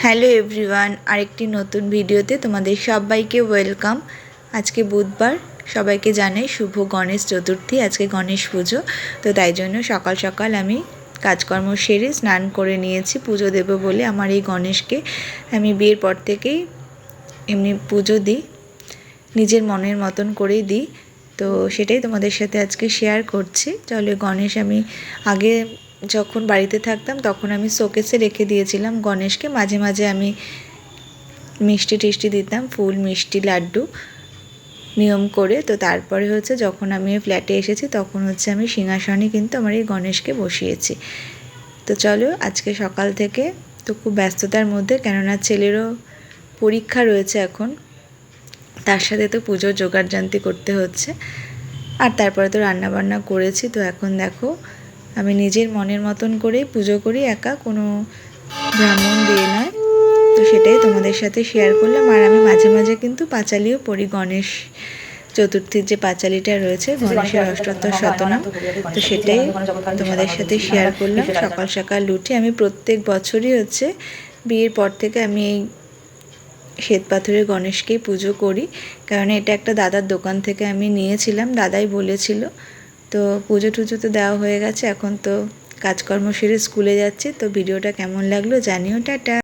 Hello everyone, আরেকটি নতুন ভিডিওতে তোমাদের সবাইকে ওয়েলকাম। আজকে বুধবার, সবাইকে জানাই শুভ গণেশ চতুর্থী। আজকে গণেশ পুজো, তো তাই জন্য সকাল সকাল আমি কাজকর্ম সেরে স্নান করে নিয়েছি পুজো দেব বলে। আমার এই গণেশকে আমি বিয়ের পর থেকেই এমনি পুজো দিই, নিজের মনের মতন করেই দিই। তো সেটাই তোমাদের সাথে আজকে শেয়ার করছি। চলো, গণেশ আমি আগে যখন বাড়িতে থাকতাম তখন আমি শোকেসে রেখে দিয়েছিলাম গণেশকে। মাঝে মাঝে আমি মিষ্টি টিষ্টি দিতাম, ফুল মিষ্টি লাড্ডু নিয়ম করে। তো তারপরে হচ্ছে যখন আমি ফ্ল্যাটে এসেছি তখন হচ্ছে আমি সিংহাসনে কিন্তু আমার এই গণেশকে বসিয়েছি। তো চলো, আজকে সকাল থেকে তো খুব ব্যস্ততার মধ্যে, কেননা ছেলেরও পরীক্ষা রয়েছে এখন, তার সাথে তো পুজোর জোগাড়যন্ত্র করতে হচ্ছে। আর তারপরে তো রান্নাবান্না করেছি। তো এখন দেখো, আমি নিজের মনের মতন করেই পুজো করি, একা, কোনো ব্রাহ্মণ দিয়ে নয়। তো সেটাই তোমাদের সাথে শেয়ার করলাম। আর আমি মাঝে মাঝে কিন্তু পাঁচালিও পড়ি, গণেশ চতুর্থীর যে পাঁচালিটা রয়েছে, গণেশের অষ্টোত্তর শতনাম, তো সেটাই তোমাদের সাথে শেয়ার করলাম। সকাল সকাল উঠে আমি প্রত্যেক বছরই হচ্ছে বিয়ের পর থেকে আমি এই শ্বেত পাথরের গণেশকেই পুজো করি, কারণ এটা একটা দাদার দোকান থেকে আমি নিয়েছিলাম, দাদাই বলেছিল। তো পুজো টুজো তো দেওয়া হয়ে গেছে, এখন তো কাজকর্ম সেরে স্কুলে যাচ্ছি। তো ভিডিওটা কেমন লাগলো জানিও। টাটা।